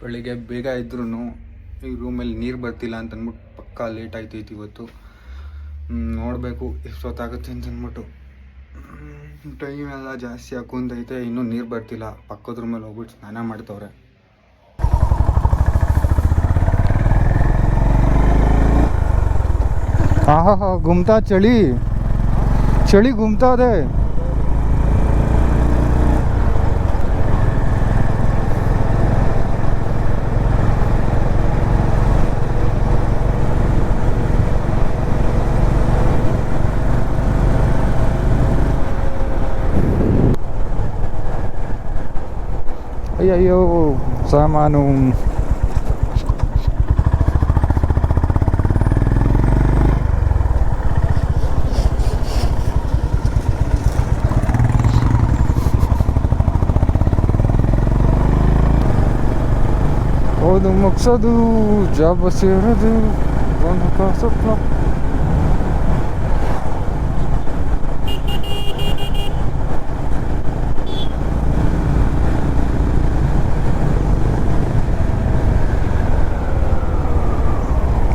ಬೆಳಿಗ್ಗೆ ಬೇಗ ಇದ್ರೂ ಈ ರೂಮಲ್ಲಿ ನೀರು ಬರ್ತಿಲ್ಲ ಅಂತ ಅಂದ್ಬಿಟ್ಟು ಪಕ್ಕಾ ಲೇಟ್ ಆಯ್ತೈತಿ ಇವತ್ತು. ನೋಡಬೇಕು ಎಷ್ಟೊತ್ತಾಗುತ್ತೆ ಅಂತ ಅಂದ್ಬಿಟ್ಟು. ಟೈಮ್ ಎಲ್ಲ ಜಾಸ್ತಿ ಹಾಕೊಂತೈತೆ, ಇನ್ನೂ ನೀರು ಬರ್ತಿಲ್ಲ. ಪಕ್ಕದ ರೂಮಲ್ಲಿ ಹೋಗ್ಬಿಟ್ಟು ಸ್ನಾನ ಮಾಡ್ತವ್ರೆ. ಆಹಾ ಗುಮ್ತಾ ಚಳಿ ಚಳಿ ಗುಮ್ತಾ ಇದೆ. ಅಯ್ಯಯ್ಯೋ ಸಾಮಾನು. ಓದು ಮುಗ್ಸೋದು, ಜಾಬ್ ಸೇರೋದು, ಒಂದು ಕಾಸು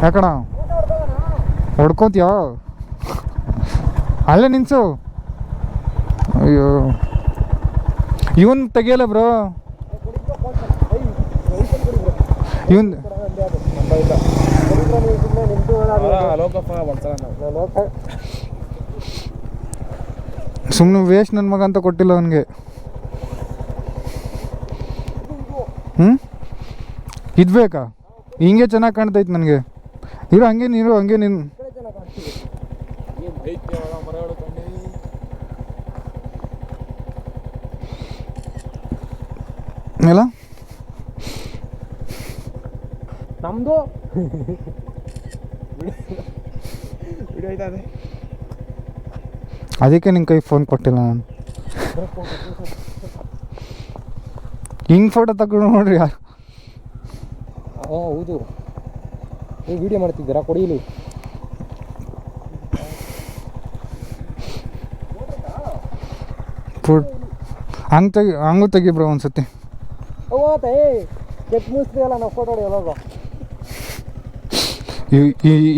ಯಾಕಣ ಹೊಡ್ಕೋತೀಯ? ಅಲ್ಲೇ ನಿನ್ಸು. ಅಯ್ಯೋ ಇವನ್ ತೆಗಿಯಲ್ಲ ಬ್ರೋ, ಇವನ್ ಸುಮ್ಮನೆ ವೇಸ್ಟ್ ನನ್ನ ಮಗ ಅಂತ ಕೊಟ್ಟಿಲ್ಲ ಅವನಿಗೆ. ಇದು ಬೇಕಾ? ಹಿಂಗೆ ಚೆನ್ನಾಗಿ ಕಾಣ್ತೈತೆ ನನಗೆ. ಇರು ಹಂಗೆ ನೀರು, ಹಂಗೆ ನೀನು ಎಲ್ಲ ನಮ್ದು ಅದಕ್ಕೆ ನಿನ್ನ ಕೈ ಫೋನ್ ಕೊಟ್ಟಿಲ್ಲ ನಾನು. ಹಿಂಗೆ ಫೋಟೋ ತಗೊಂಡು ನೋಡ್ರಿ ಯಾರು. ಹೌದು, ನೀವು ವಿಡಿಯೋ ಮಾಡ್ತಿದ್ದೀರಾ? ಕೊಡಿ ಇಲ್ಲಿ. ಹಂಗೂ ತೆಗಿ ಬ್ರೋ ಒಂದ್ಸತಿ. ಮುಗಿಸ್ತೀವಲ್ಲ ನಾವು ಫೋಟೋ ಹೊಡಿಯೋವಾಗ.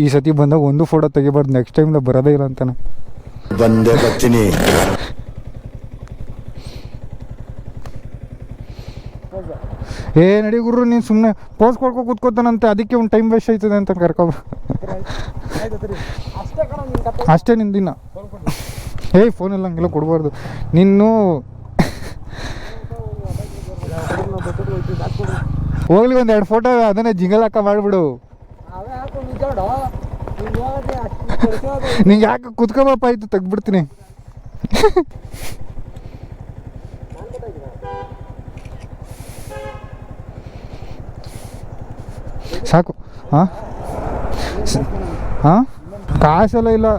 ಈ ಸತಿ ಬಂದಾಗ ಒಂದು ಫೋಟೋ ತೆಗಿಬಾರ್ದು, ನೆಕ್ಸ್ಟ್ ಟೈಮ್ ಬರೋದೇ ಇಲ್ಲ ಅಂತಾನೆ. ಬಂದೇ ಬರ್ತೀನಿ. ಏ ನಡಿ ಗುರು, ನೀನು ಸುಮ್ಮನೆ ಪೋಸ್ ಕೊಡ್ಕೊ ಕೂತ್ಕೋತಾನಂತೆ, ಅದಕ್ಕೆ ಒಂದು ಟೈಮ್ ವೇಸ್ಟ್ ಆಯ್ತದೆ ಅಂತ ಕರ್ಕೊ. ಅಷ್ಟೇ ನಿಂದಿನ. ಏಯ್ ಫೋನೆಲ್ಲ ಹಂಗೆಲ್ಲ ಕೊಡಬಾರ್ದು ನಿನ್ನು. ಹೋಗ್ಲಿ ಒಂದು 2 ಫೋಟೋ ಅದನ್ನೇ ಜಿಂಗಲ್ ಹಾಕ ಮಾಡಿಬಿಡು. ನಿಂಗೆ ಯಾಕೆ ಕುತ್ಕೋಬಪ್ಪ, ಆಯ್ತು ತೆಗ್ಬಿಡ್ತೀನಿ. ಸಾಕು. ಹಾಂ ಹಾಂ ಕಾಸೆಲ್ಲ ಇಲ್ಲ.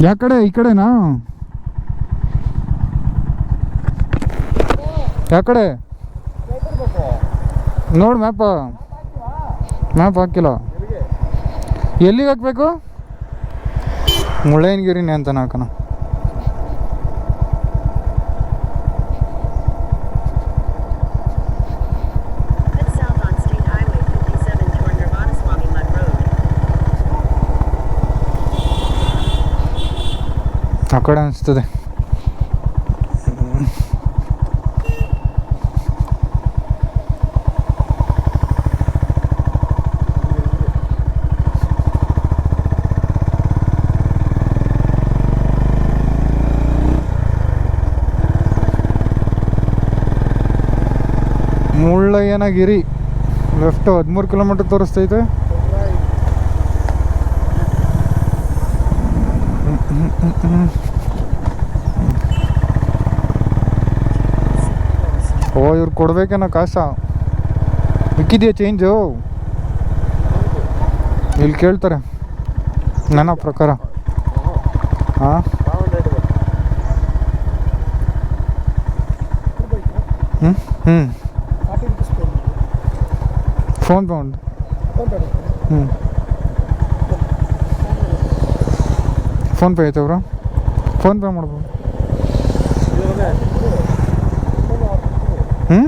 ಯಾಕಡೆ? ಈ ಕಡೆನಾ? ಯಾಕಡೆ ನೋಡು, ಮ್ಯಾಪ್ ಹಾಕಿಲ್ಲ. ಎಲ್ಲಿಗೆ ಹಾಕ್ಬೇಕು? ಮುಳ್ಳಯ್ಯನಗಿರಿನೇ ಅಂತ ಹಾಕೋಣ. ಆ ಕಡೆ ಅನಿಸ್ತದೆ. ಮುಳ್ಳಯ್ಯನಗಿರಿ ಲೆಫ್ಟ್ 13 ಕಿಲೋಮೀಟರ್ ತೋರಿಸ್ತೈತೆ. ಓ ಇವ್ರು ಕೊಡ್ಬೇಕೇನೋ ಕಾಸ. ಮಿಕ್ಕಿದೆಯಾ ಚೇಂಜು? ಇಲ್ಲಿ ಕೇಳ್ತಾರೆ ನನ್ನ ಪ್ರಕಾರ. ಹಾಂ ಹ್ಞೂ ಹ್ಞೂ ಫೋನ್ ಪೇ ಉಂಟು. ಹ್ಞೂ ಫೋನ್ ಪೇ ಐತೆ ಬ್ರೋ, ಫೋನ್ ಪೇ ಮಾಡ್ಬೋದು. ಹ್ಞೂ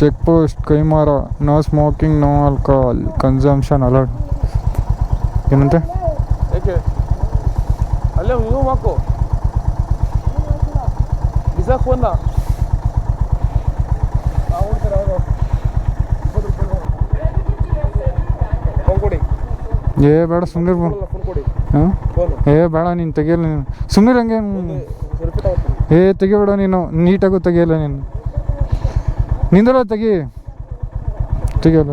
check post Kaimara, no smoking, no alcohol consumption alert. ಏನಂತೆ ಯಾಕೆ ಅಲ್ಲೇ ನೀವು ಮಾಕು ಬಿಸಾಕ್ ಬಂದ ಏ ಬೇಡ ಸುಮ್ಮನೆ ಹಾಂ ಏ ಬೇಡ ನೀನು ತೆಗಿಯಲ್ಲ ನೀನು ಸುಮ್ಮನೆ ಹಂಗೆ ಏ ತೆಗಿಬೇಡ ನೀನು, ನೀಟಾಗೂ ತೆಗಿಯಲ್ಲ ನೀನು, ನಿಂದಲ್ಲ ತೆಗಿಯಲ್ಲ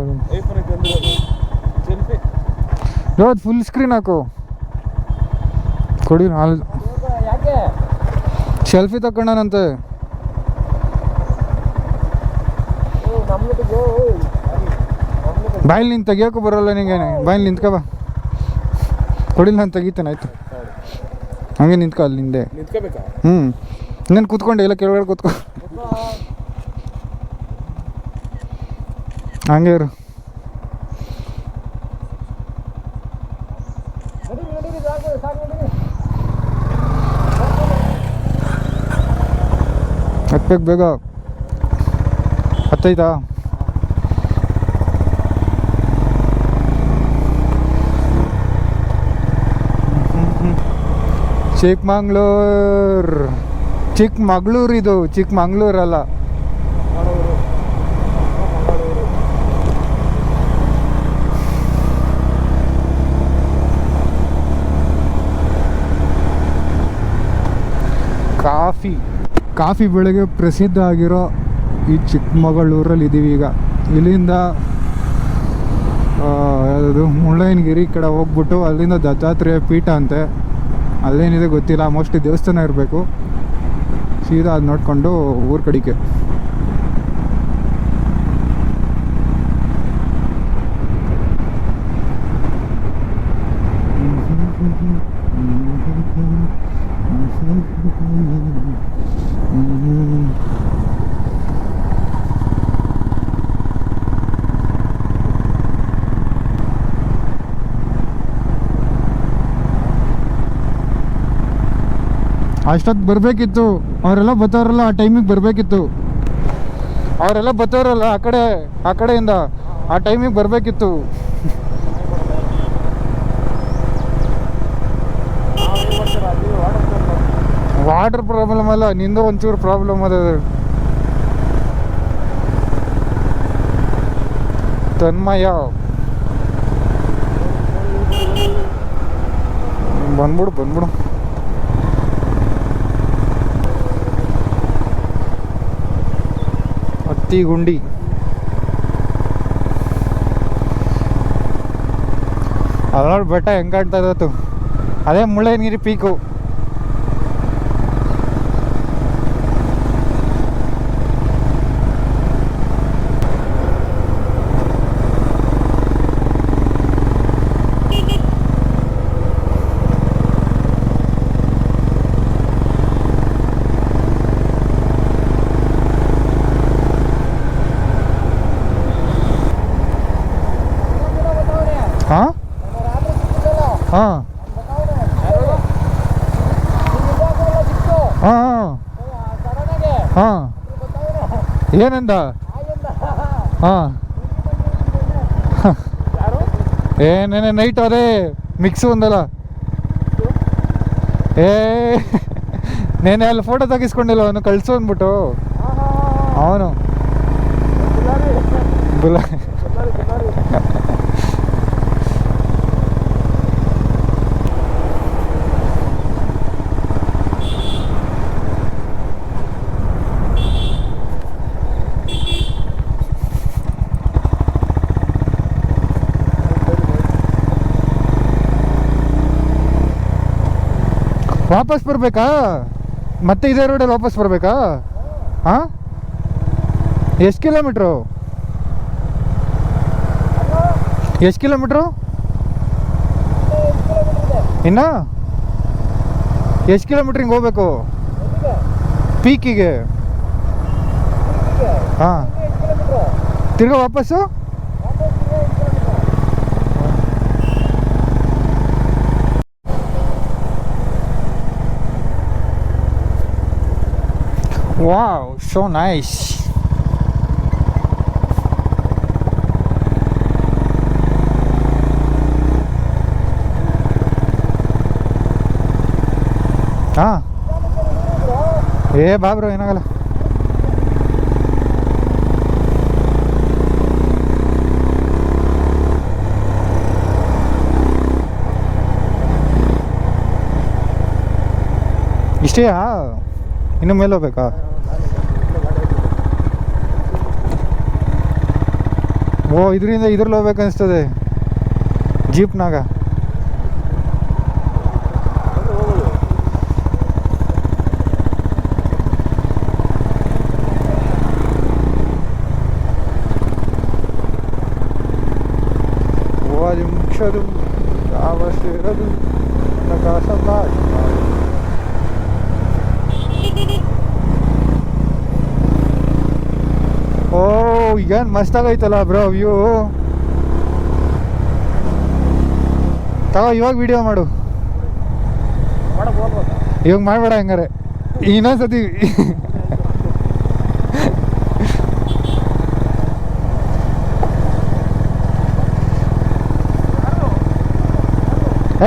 ಯಾವ್ದು ಫುಲ್ ಸ್ಕ್ರೀನ್ ಹಾಕು ಕೊಡಿ. ಅಲ್ಲಿ ಸೆಲ್ಫಿ ತಗೊಂಡನಂತೆ. ಬಾಯಲ್ಲಿ ನಿಂತು ತೆಗಿಯೋಕ್ಕೂ ಬರೋಲ್ಲ ನಿಂಗೆ, ಬಾಯಲ್ಲಿ ನಿಂತ್ಕೊ ಬಾ, ಕೊಡಿಲ್ಲ ನಾನು ತೆಗಿತೇನೆ ಆಯ್ತು. ಹಂಗೆ ನಿಂತ್ಕೊ ಅಲ್ಲಿ ನಿಂದೆ. ಹ್ಞೂ ಇನ್ನೇನು ಕೂತ್ಕೊಂಡೆ ಇಲ್ಲ ಕೆಳಗಡೆ ಕೂತ್ಕೊ, ಹಂಗೆ ಇರು. ಹತ್ಬೇಕು ಬೇಗ, ಹತ್ತೈತಾ? ಚಿಕ್ಕಮಗಳೂರು ಇದು, ಚಿಕ್ಕಮಗಳೂರಲ್ಲ. ಕಾಫಿ ಬೆಳೆಗೆ ಪ್ರಸಿದ್ಧ ಆಗಿರೋ ಈ ಚಿಕ್ಕಮಗಳೂರಲ್ಲಿ ಇದ್ದೀವಿ ಈಗ. ಇಲ್ಲಿಂದ ಯಾವುದು ಮುಳ್ಳಯ್ಯನಗಿರಿ ಕಡೆ ಹೋಗ್ಬಿಟ್ಟು ಅಲ್ಲಿಂದ ದತ್ತಾತ್ರೇಯ ಪೀಠ ಅಂತೆ, ಅಲ್ಲೇನಿದೆ ಗೊತ್ತಿಲ್ಲ, ಮೋಸ್ಟ್ಲಿ ದೇವಸ್ಥಾನ ಇರಬೇಕು. ಸೀದಾ ಅದು ನೋಡಿಕೊಂಡು ಊರ ಕಡೆಗೆ. ಅಷ್ಟೊತ್ತು ಬರಬೇಕಿತ್ತು, ಅವರೆಲ್ಲ ಬರ್ತವ್ರಲ್ಲ ಆ ಟೈಮಿಗೆ ಬರಬೇಕಿತ್ತು, ಅವರೆಲ್ಲ ಬರ್ತವ್ರಲ್ಲ ಆ ಕಡೆಯಿಂದ ಆ ಟೈಮಿಗೆ ಬರಬೇಕಿತ್ತು. ವಾಟರ್ ಪ್ರಾಬ್ಲಮ್ ಅಲ್ಲ, ನಿಂದು ಒಂಚೂರು ಪ್ರಾಬ್ಲಮ್ ಅದ. ತನ್ಮಯ ಬಂದ್ಬಿಡು ಹತ್ತಿಗುಂಡಿ. ಅಲ್ಲಿ ನೋಡಿ ಬೆಟ್ಟ ಹೆಂಗೆ ಕಾಣ್ತಾ ಇತ್ತು, ಅದೇ ಮುಳ್ಳಯ್ಯನಗಿರಿ ಪೀಕು. ಹಾಂ ಹಾಂ ಹಾಂ ಹಾಂ ಏನಂದ? ಹಾಂ ಏನೇನೆ ನೈಟ್ ಅದೇ ಮಿಕ್ಸು ಒಂದಲ್ಲ. ನೇನೆ ಅಲ್ಲಿ ಫೋಟೋ ತೆಗಿಸ್ಕೊಂಡಿಲ್ಲ, ಅವನು ಕಳಿಸು ಅಂದ್ಬಿಟ್ಟು ಅವನು ವಾಪಸ್ ಬರಬೇಕಾ? ಮತ್ತೆ ಇದೇ ರೋಡಲ್ಲಿ ವಾಪಸ್ ಬರಬೇಕಾ? ಹಾಂ, ಎಷ್ಟು ಕಿಲೋಮೀಟ್ರು? ಎಷ್ಟು ಕಿಲೋಮೀಟ್ರು ಇನ್ನು? ಎಷ್ಟು ಕಿಲೋಮೀಟ್ರ್ ಹಿಂಗೆ ಹೋಗ್ಬೇಕು ಪೀಕಿಗೆ? ಹಾಂ, ತಿರ್ಗಾ ವಾಪಸ್ಸು? Wow, so nice. ಹಾಂ, ಬಾ ಬ್ರೋ, ಏನಾಗಲ್ಲ. ಇಷ್ಟೇಯಾ? ಇನ್ನು ಮೇಲೆ ಹೋಗ್ಬೇಕಾ? ಓ, ಇದರಿಂದ ಇದ್ರಲ್ಲಿ ಹೋಗ್ಬೇಕು ಅನಿಸ್ತದೆ ಜೀಪ್ನಾಗ. ನಿಮಿಷದು ಅವಶ್ಯಕದು ಓ, ಏನು ಮಸ್ತಾಗೈತಲ್ಲ ಬ್ರೋ ವ್ಯೂ. ಇವಾಗ ವಿಡಿಯೋ ಮಾಡು. ಇವಾಗ ಮಾಡಬೇಡ ಹಂಗಾರೆ, ಇನ್ನೊಂದ್ಸತಿ.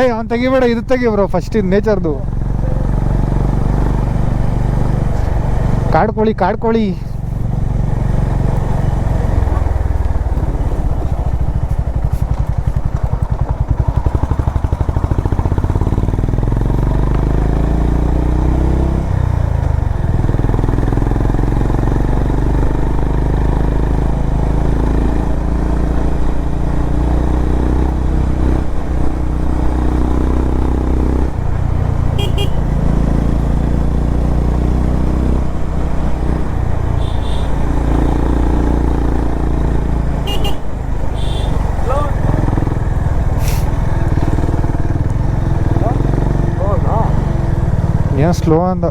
ಅವ್ನು ತೆಗಿಬೇಡ, ಇದು ತೆಗಿ ಬ್ರೋ ಫಸ್ಟ್. ಇದು ನೇಚರ್ದು. ಕಾಡ್ಕೋಳಿ. ಏನು ಸ್ಲೋ ಅಂದ.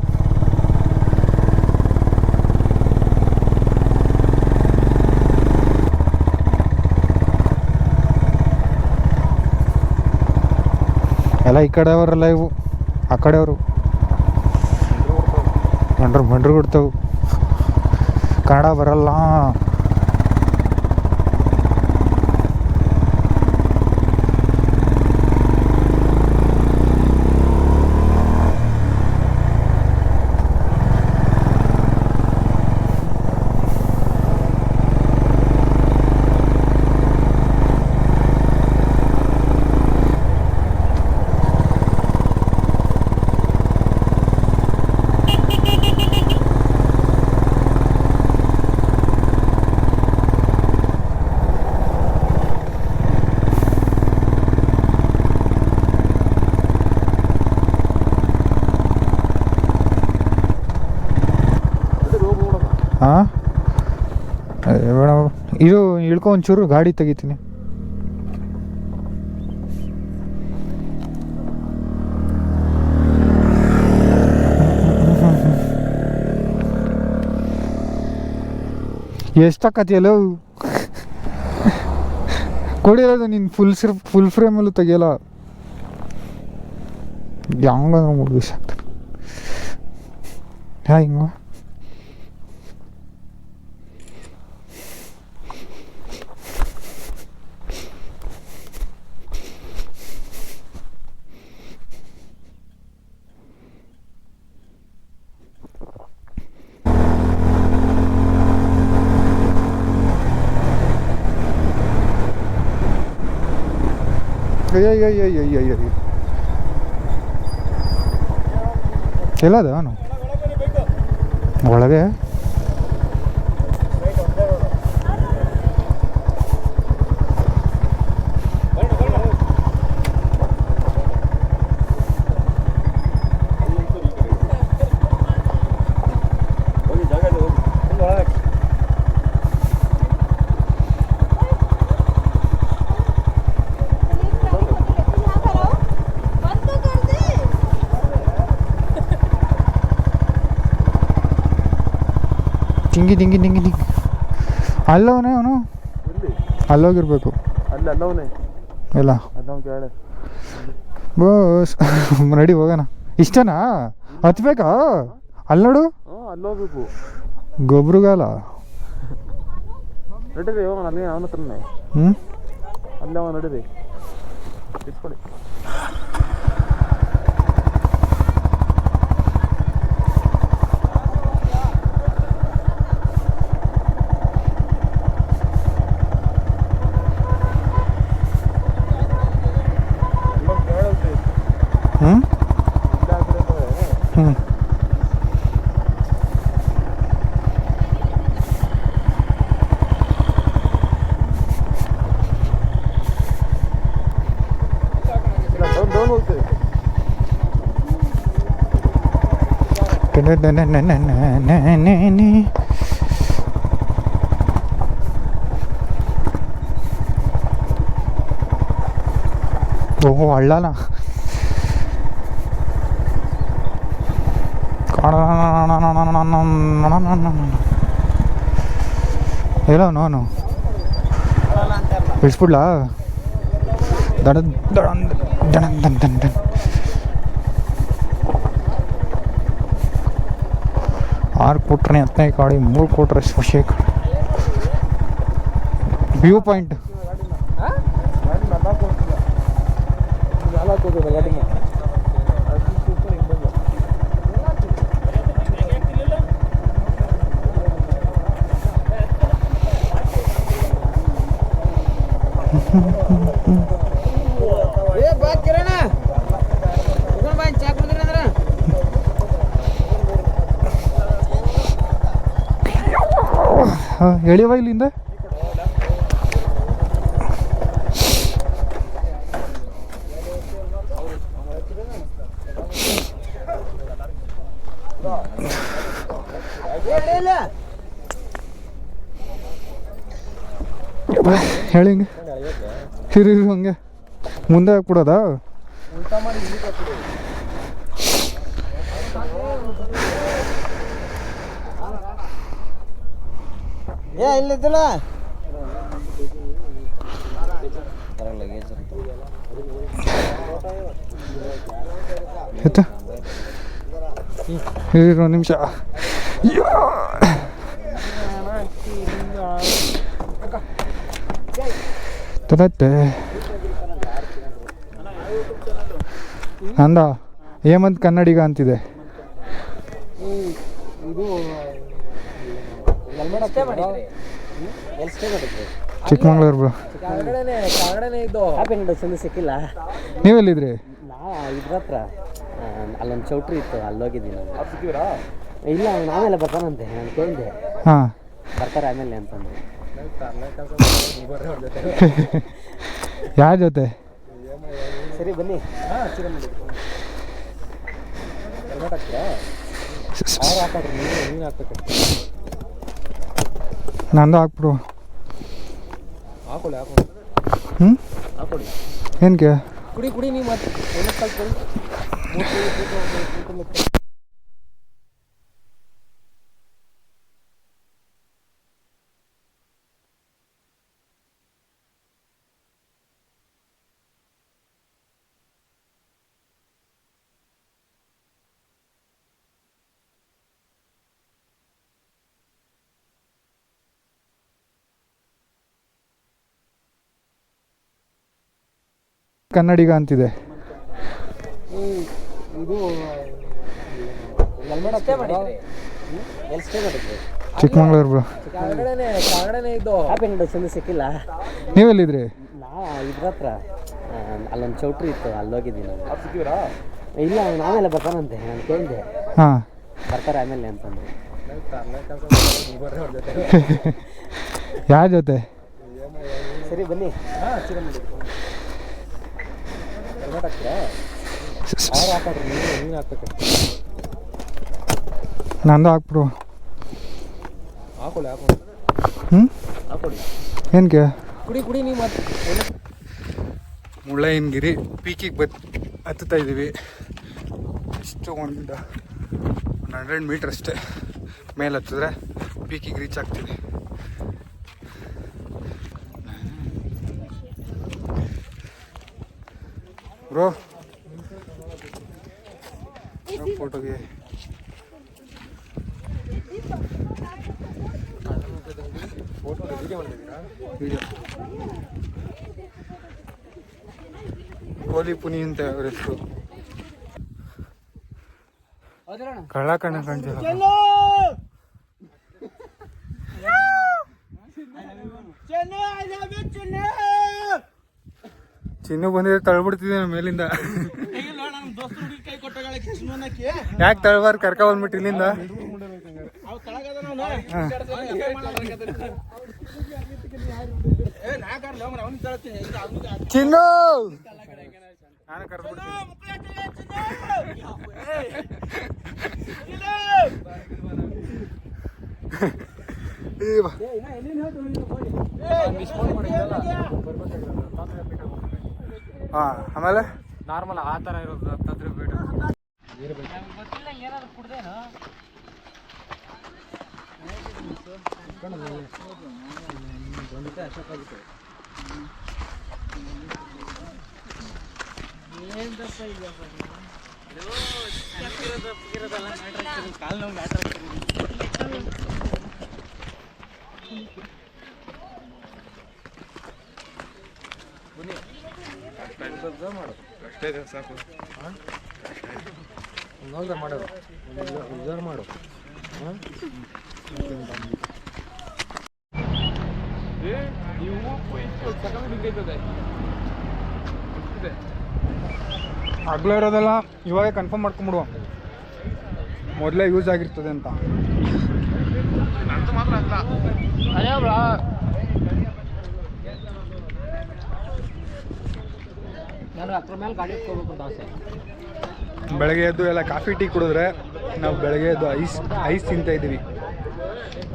ಎಲ್ಲ ಈ ಕಡೆಯವರೆಲ್ಲ ಇವು, ಆ ಕಡೆಯವರು ಮಂಡ್ರು ಕೊಡ್ತಾವು. ಕನ್ನಡ ಬರಲ್ಲ. ಹಾಂ, ಬೇಡ, ಇದು ಇಳ್ಕೊ, ಒಂಚೂರು ಗಾಡಿ ತೆಗಿತೀನಿ. ಎಷ್ಟಾಕತಿಯಲ್ಲ ಕೊಡಿರೋದು ನೀನು. ಫುಲ್ ಫ್ರೇಮಲ್ಲೂ ತೆಗಿಯಲ್ಲ. ಹೆಂಗಂದ್ರೆ 3 ದಿವಸ ಆಗ್ತದೆ. ಹಿಂಗ ಅಯ್ಯಯ್ಯಯ್ಯಯ್ಯಯ್ಯಯ್ಯ, ಎಲ್ಲದ ಅವನು ಒಳಗೆ? ಡಿಂಗಿ ಡಿಂಗಿ ಡಿಂಗಿ ಡಿಂಗಿ ಅಲ್ಲವನೇ ಅವನು ಎಲ್ಲಿ ಅಲ್ಲೋಗಿರ್ಬೇಕು ಅಲ್ಲಿ ಅಲ್ಲವನೇ ಎಲ್ಲ ಅದನ್ನ ಕೇಳೆ ಬಸ್ ರೆಡಿ ಹೋಗೋಣ ಇಷ್ಟನಾ ಹತ್ಬೇಕಾ ಅಲ್ಲಿ ನೋಡು ಅಲ್ಲೋಗ್ಬೇಕು ಗೊಬ್ರುಗಾಲ ನಡೀರಿ ಹೋಗೋಣ ಅಲ್ಲಿ ಅವನ ಹತ್ರನೇ ಹ್ಞೂ ಅಲ್ಲಿ ಅವ ನಡೀರಿ ಇಟ್ಕೊಳ್ಳಿ ಹ್ಞೂ ಹ್ಞೂ ಡೌನ್ ಹೋಗ್ತೇವೆ ಓಹೋ ಹಳ್ಳನ ಹೇಳೋ ನಾನು ಬಿಡಿಸ್ಬಿಡ್ಲಾ ದಡ ದಡ ದಡ ದನ್ ದನ್ ದನ್ ಆರು ಕೊಟ್ರೆ 15 ಗಾಡಿ 3 ಕೊಟ್ರೆ ಖುಷಿ ವ್ಯೂ ಪಾಯಿಂಟ್ ಎಳಿವ ಇಲ್ಲಿಂದ ಹೇಳಿ ಹಿಂಗೆ ಇರು ಹಂಗೆ ಮುಂದೆ ಹಾಕ್ಬಿಡೋದಾ ಇಲ್ಲಿದ್ದಲ್ಲ ಆಯ್ತಾ ಇರು ಒಂದು ನಿಮಿಷ ತದತ್ತೆ ಅಂದ ಹೇಮಂತ್ ಕನ್ನಡಿಗ ಅಂತಿದೆ ಚಿಕ್ಕಮಂಗ್ಳೂರು ಬ್ರೋ ಸಿಕ್ಕಿಲ್ಲ ನೀವೆಲ್ಲಿದ್ರಿ ನಾ ಇದ್ರ ಹತ್ರ ಅಲ್ಲೊಂದು ಚೌಟ್ರಿ ಇತ್ತು ಅಲ್ಲೋಗಿದ್ದೀನಿ ಇಲ್ಲ ಅವ್ನು ಆಮೇಲೆ ಬರ್ತಾನಂತೆ ನಾನು ಕೇಳಿದೆ ಹಾಂ ಬರ್ತಾರೆ ಆಮೇಲೆ ಅಂತಂದ್ರೆ ಯಾರ ಜೊತೆ ಸರಿ ಬನ್ನಿ ನೀನು ಹಾಕ್ಬೇಕು ನಂದು ಹಾಕ್ಬಿಡು ಹಾಕೊಳ್ಳಿ ಹಾಕೊಳ್ಳಿ ಹ್ಞೂ ಹಾಕೊಳ್ಳಿ ಏನಕ್ಕೆ ಕುಡಿ ನೀವು ಮತ್ತೆ ಕನ್ನಡಿಗ ಅಂತಿದೆ ಚಿಕ್ಕಮಂಗ್ಳೂರು ಬ್ರೋ ಸಿಕ್ಕಿಲ್ಲ ನೀವೆಲ್ಲಿದ್ರಿ ನಾ ಇದ್ರ ಹತ್ರ ಅಲ್ಲೊಂದು ಚೌಟ್ರಿ ಇತ್ತು ಅಲ್ಲೋಗಿದ್ದೀನಿ ಇಲ್ಲ ಅವ್ನು ಆಮೇಲೆ ಬರ್ತಾನಂತೆ ನಾನು ಕೇಳಿದೆ ಹಾಂ ಬರ್ತಾರೆ ಆಮೇಲೆ ಅಂತಂದ್ರೆ ಯಾರ ಜೊತೆ ಸರಿ ಬನ್ನಿ ನೀನು ಹಾಕ್ಬೇಕು ನಂದು ಹಾಕ್ಬಿಡು ಹಾಕೊಳ್ಳಿ ಹಾಕೊಳ್ಳಿ ಹ್ಞೂ ಹಾಕೊಳ್ಳಿ ಏನಕ್ಕೆ ಕುಡಿ ನೀವು ಮತ್ತೆ ಮುಳ್ಳಯ್ಯನಗಿರಿ ಪೀಕಿಗೆ ಹತ್ತುತ್ತಾ ಇದ್ದೀವಿ ಎಷ್ಟು ಒಂದು 100 ಮೀಟ್ರ್ ಅಷ್ಟೇ ಮೇಲೆ ಹತ್ತಿದ್ರೆ ಪೀಕಿಗೆ ರೀಚ್ ಆಗ್ತೀನಿ. ಬ್ರೋ ಫೋಟೋಗೆ ವಿಡಿಯೋ ಕೋಲಿ ಪುನಿ ಅಂತ ಅವ್ರ ಹೆಸರು. ಕಳ್ಳ ಕಣ್ಣ ಕಾಣ್ತಿಲ್ಲ. ಚಿನ್ನು ಬಂದಿದ್ರೆ ತಳ್ಬಿಡ್ತಿದ್ದೆ ಮೇಲಿಂದ. ಯಾಕೆ ತಳ್ಬಾರ್ದು ಕರ್ಕ ಬಂದ್ಬಿಟ್ಟು ಇಲ್ಲಿಂದ. ಚಿನ್ನು ನಾನು ಹಾಂ ಆಮೇಲೆ ನಾರ್ಮಲ್ ಆ ಥರ ಇರೋದು 10 ರೂಪಾಯಿ. ಅಷ್ಟೇ ಸಾಕು. ನೋಡ್ದೆ ಮಾಡೋದು ವಿಚಾರ ಮಾಡು. ಆಗ್ಲೇ ಇರೋದಲ್ಲ, ಇವಾಗ ಕನ್ಫರ್ಮ್ ಮಾಡ್ಕೊಂಬಿಡುವ, ಮೊದಲೇ ಯೂಸ್ ಆಗಿರ್ತದೆ ಅಂತ. ನಾನು ಅದ್ರ ಮೇಲೆ ಗಾಡಿ ಇಟ್ಕೋಬೇಕು ಅಂತ ಆಸೆ. ಬೆಳಗ್ಗೆ ಎದ್ದು ಎಲ್ಲ ಕಾಫಿ ಟೀ ಕುಡಿದ್ರೆ ನಾವು ಬೆಳಗ್ಗೆ ಎದ್ದು ಐಸ್ ತಿಂತಾ ಇದ್ದೀವಿ.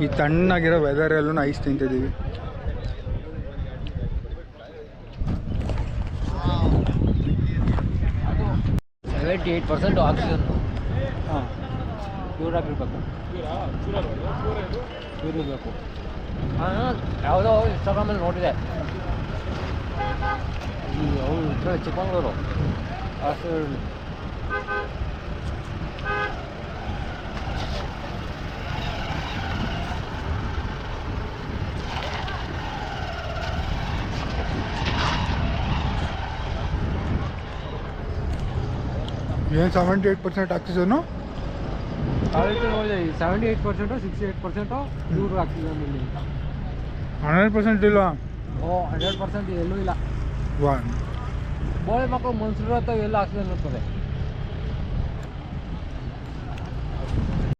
ಈ ತಣ್ಣಗಿರೋ ವೆದರಲ್ಲೂ ಐಸ್ ತಿಂತಿದ್ದೀವಿ. ಅದು 78% ಆಕ್ಸಿಜನ್. ಹಾಂ, ಪ್ಯೂರ್ ಆಗಿರ್ಬೇಕು. ಪ್ಯೂರ್ ಇರಬೇಕು. ಯಾವುದೋ ಇನ್ಸ್ಟಾಗ್ರಾಮಲ್ಲಿ ನೋಡಿದೆ, ಈ ಅವ್ರು ಇದ್ರಲ್ಲಿ ಚಿಕ್ಕಮಂಗ್ಳೂರು ಅಷ್ಟು ಏನು 78% ಆಕ್ಸಿಜನ್ನು. 78% 68% ಪ್ಯೂರ್ ಆಕ್ಸಿಜನ್ ಇಲ್ಲಿ. 100% ಇಲ್ಲ. 100% ಎಲ್ಲೂ ಇಲ್ಲ. ವಾ, ಬೋಳೆ ಮಕ್ಕಳು ಮನುಷ್ಯರು ಅಥವಾ ಎಲ್ಲ ಆಕ್ಸಿಜನ್ ಇರ್ತದೆ.